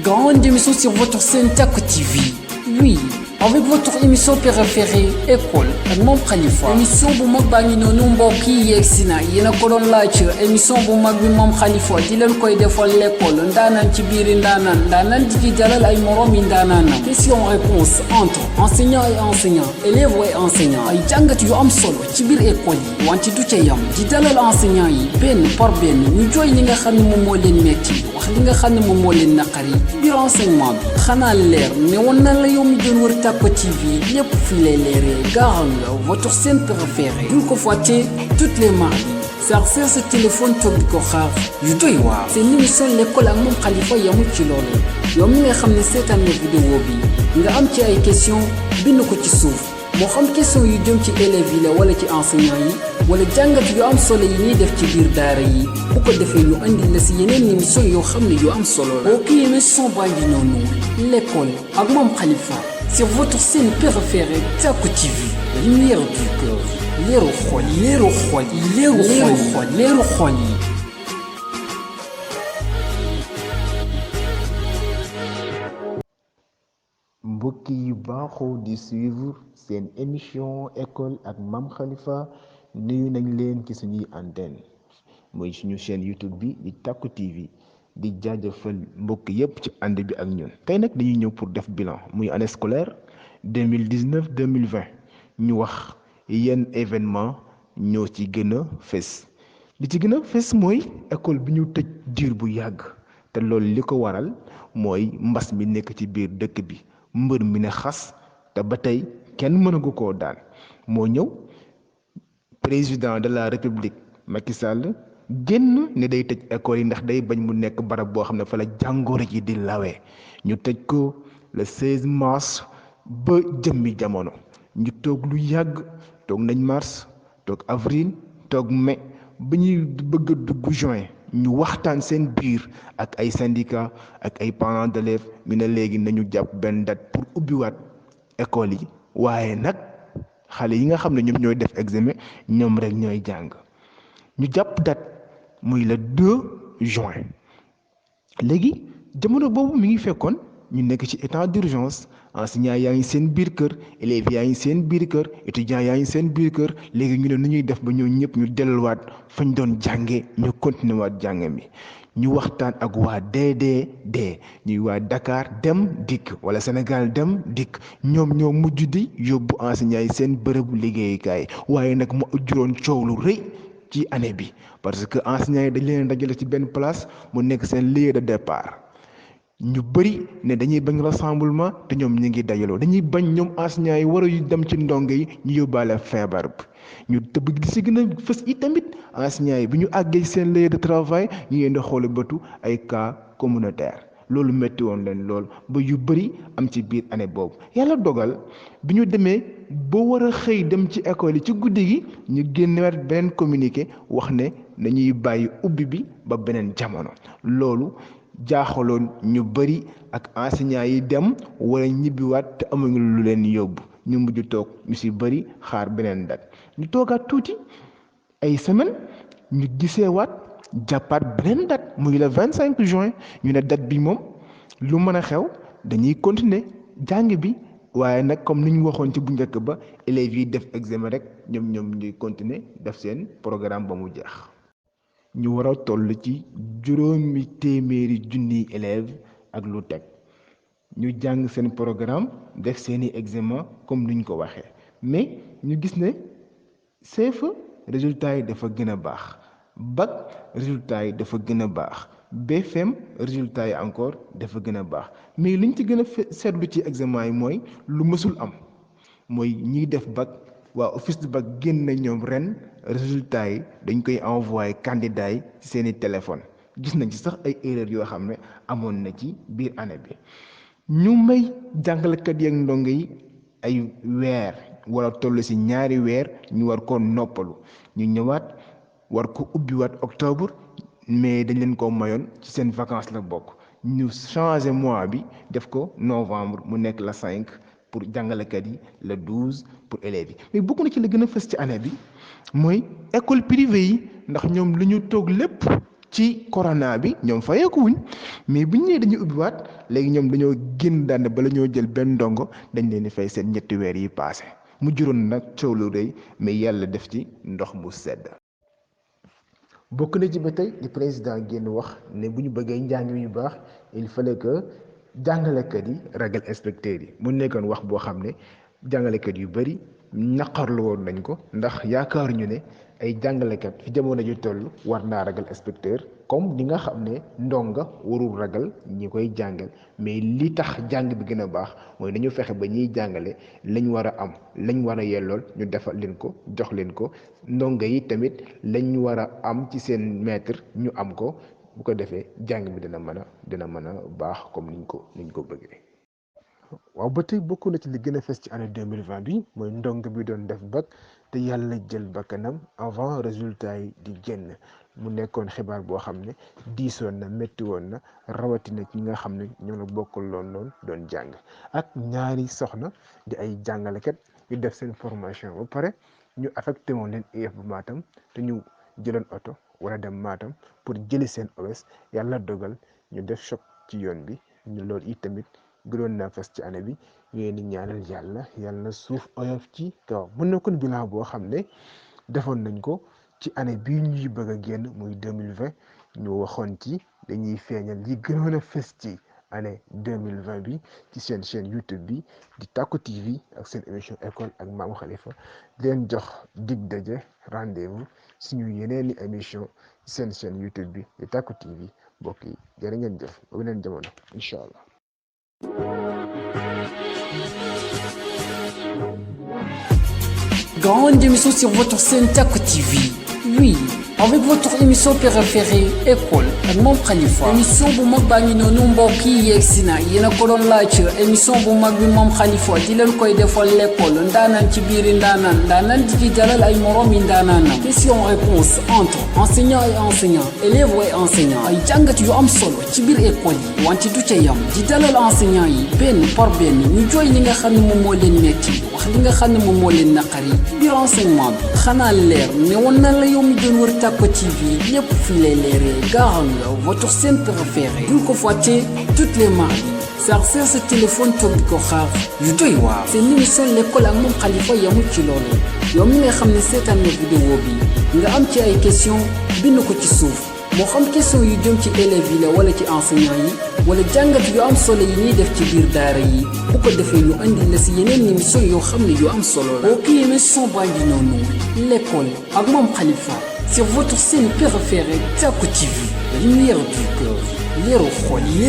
Grande émission sur votre chaîne Taco TV. Oui, avec votre émission préférée, École ak Mame Khalifa. Émission bu mag baa ngi noonu mbokk yi yegsi na yéen a ko doon laaj émission bu mag bi Mame Khalifa di leen koy defal l'école ndaanaan ci biiri ndaanaan di ci dalal ay morom yi ndaanaanam. Question réponse entre enseignant et enseignant, élève et enseignant. Ay jàngat yu am solo ci biir école yi wante du ca yam di dalal enseignant yi benn par benn ñu jooy li nga xam ne moom moo leen metti wax li nga xam ne moom moo leen naqari ci biir enseignement bi xanaa leer ne woon na la yow mi doon wër Taco TV lépp fii lay leeree Garanga votre chaîne préférée duñ ko fàtte toutes les mardis chargé sa téléphone toog di ko xaar yu doy waar seen émission l'école ak Mame Khalifa yamul ci loolu yow mi nga xam ne seetaan na vidéo bi nga am ci ay question bind ko ci suuf moo xam question yu jëm ci élèves yi la wala ci enseignants yi wala jàngat yu am solo yi ñuy def ci biir daara yi bu ko defee ñu andi la si yeneen émission yoo xam ne yu am solo la kii émission baa ngi noonu l'école ak Mame Khalifa sur votre chaîne préférée Taco TV lumière du cœur leeru xol leeru xol leeru xol leeru xol yi mbokk yi baaxoo di suivre seen émission école ak Mame Khalifa nuyu nañ leen ci suñuy antenne mooy suñu chaîne YouTube bi di Taco TV di jaajëfal mbokk yépp ci ànd bi ak ñun tey nag dañuy ñëw pour def bilan muy année scolaire 2019-2020 ñu wax yenn événement ñoo ci gën a fës li ci gën a fës mooy école bi ñu tëj diir bu yàgg te loolu li ko waral mooy mbas mi nekk ci biir dëkk bi mbër mi ne xas te ba tey kenn mënagu koo daan moo ñëw président de la république Macky Sall génn ne day tëj école yi ndax day bañ mu nekk barab boo xam ne fa la jàngoro ji di lawee ñu tëj ko le 16 mars ba jëmmi jamono ñu toog lu yàgg toog nañ mars toog avril toog mai ba ñuy bëgg a dugg juin ñu waxtaan seen biir ak ay syndicats ak ay parents d'élèves ñu ne léegi nañu jàpp benn date pour ubbiwaat école yi waaye nag xale yi nga xam ne ñoom ñooy def examen ñoom rek ñooy jàng ñu jàpp date muy le 2 juin léegi jamono boobu mi ngi fekkoon ñu nekk ci état d'urgence enseignants yaa ngi seen biir kër élèves yaa ngi seen biir kër étudiants yaa ngi seen biir kër léegi ñu ne nu ñuy def ba ñoo ñëpp ñu delluwaat fañ doon jànge ñu continuer waat jàng mi ñu waxtaan ak waa DDD ñuy waa Dakar Dem Dikk wala Sénégal Dem Dikk ñoom ñoo mujj di yóbbu enseignants yi seen bërëbu liggéeyukaay waaye nag mu juróon coow lu rëy ci année bi parce que enseignants yi dañ leen dajale ci benn place mu nekk seen lieu de départ ñu bëri ne dañuy bañ rassemblement te ñoom ñu ngi dajaloo dañuy bañ ñoom enseignants yi war a dem ci ndongo yi ñu yóbbaale feebar bi ñu tëb di si gën a fës yi tamit enseignants yi bi ñu àggee seen lieu de travail ñu ngi di xooli bëtu ay cas communautaire loolu métti woon leen lool ba yu bëri am ci biir année boobu yàlla dogal bi ñu demee ba war a xëy dem ci école yi ci guddi gi ñu génnewaat beneen communiqué wax ne dañuy bàyyi ubbi bi ba beneen jamono loolu jaaxaloon ñu bëri ak enseignants yi dem wala ñibbiwaat te amuñu lu leen yóbbu ñu mujj toog ñu si bëri xaar beneen date ñu toogaat tuuti ay semaine ñu giseewaat jàppaat beneen date muy le 25 juin ñu ne date bi moom lu mën a xew dañuy continuer jàng bi waaye nag comme ni ñu waxoon ci bu njëkk ba élèves yi def examen rek ñoom ñuy continuer def seen programme ba mu jeex. ñu war a toll ci juróomi téeméeri junniy élèves ak lu teg ñu jàng seen programme def seeni examen comme niñ ko waxee mais ñu gis ne CFEE résultats yi dafa gën a baax bac résultats yi dafa gën a baax BFEM résultats yi encore dafa gën a baax mais liñ ci gën a seetlu ci examen yi mooy lu mësul am mooy ñiy def bac waa office du bac génn na ñoom ren résultats yi dañ koy envoyé candidats yi ci seeni téléphone gis nañ ci sax ay erreurs yoo xam ne amoon na ci biir année bi ñu may jàngalekat yi ak ndongo yi ay weer wala toll ci ñaari weer ñu war ko noppalu ñu ñëwaat war ko ubbiwaat octobre mais dañ leen ko mayoon ci seen vacances la bokk ñu changé mois bi def ko novembre mu nekk la 5 pour jàngalekat yi le 12 pour élèves yi mais bokk na ci la gën a fës ci année bi mooy école privée yi ndax ñoom li ñu toog lépp ci corona bi ñoom fayeeku wuñ mais bu ñu nee dañuy ubbiwaat léegi ñoom dañoo génn daan bala ñoo jël benn ndongo dañ leen di fay seen 3 weer yi paase mu juróon nag coow lu rëy mais yàlla def ci ndox mu sedd. bokk na ci ba tey di président génn wax ne bu ñu bëggee njàng yu baax il fallait que jàngalekat yi ragal inspecteurs yi mu nekkoon wax boo xam ne jàngalekat yu bari naqarlu woon nañ ko ndax yaakaaruñu ne ay jàngalekat fi jamono ji toll war naa ragal inspecteur comme ni nga xam ne ndonga warul ragal ñi koy jàngal mais li tax jàng bi gën a baax mooy dañu fexe ba ñiy jàngale lañ war a am lañ war a yellool ñu defal leen ko jox leen ko ndonga yi tamit lañ war a am ci seen maître ñu am ko bu ko defee jàng bi dina mën a baax comme niñ ko bëggee. waaw ba tey bokk na ci li gën a fes ci année 2020 bi mooy ndong bi doon def bac te yàlla jël bakkanam avant résultat yi di génn mu nekkoon xibaar boo xam ne diisoon na métti woon na rawatina ci ñi nga xam ne ñoo la bokkul loon doon jàng ak ñaari soxna di ay jàngalekat yu def seen formation ba pare ñu affecté woon leen IEF bu Matam te ñu jëloon oto wala dem Matam pour jëli seen OS yàlla dogal ñu def choc ci yoon bi ñu loolu it tamit gënoon naa fes ci année bi ñu leen di ñaanal yàlla na suuf oyof ci kaw mën na kon bilan boo xam ne defoon nañ ko ci année bii ñuy bëgg a génn muy 2020 ñu waxoon ci dañuy feeñal li gënoon a fes ci année 2020 bi ci seen chaîne YouTube bi di Tacko TV ak seen émission école ak Mame Khalifa di leen jox dig daje rendez-vous suñu yeneeni émission ci seen chaîne YouTube bi di Tacko TV mbokk yi jërë ngeen jëf ba beneen jamono incha allah. Grande émission sur votre chaîne Tacko TV. Oui, avec votre émission préférée école ak Mame Khalifa. émission bu mag baa ngi noonu mbokk yi yegg si na yéen a ko doon laaj émission bu mag bi Mame Khalifa di leen koy defal l'école ndaanaan ci biir ndaanaan di ci dalal ay morom yi ndaanaanam. question réponse entre enseignant et enseignant élève et enseignant ay jàngat yu am solo ci biir école yi wante du ca yam di dalal enseignant yi benn par benn ñu jooy li nga xam ne moom moo leen metti wax li nga xam ne moom moo leen naqari ci biir enseignement bi xanaa leer ne woon na la yow mi doon wër Tacko TV lépp fii lay leeree gaaxal la votre chaîne préférée bul ko fàtte toutes les mardis saa sa téléphone toog di ko xaar yu doy waar seen émission l'école ak Mame Khalifa yamul ci loolu yow mi nga xam ne seetaan na vidéo bi nga am ci ay question bind ko ci suuf moo xam question yu jëm ci élèves yi la wala ci enseignants yi wala jàngat yu am solo yi ñuy def ci biir daara yi bu ko defee ñu andi la si yeneen émission yoo xam ne yu am solo la kii émission baa ngi noonu l'école ak Mame Khalifa c'est votre chaîne préférée Tacko TV lumière du cœur leeru xol yi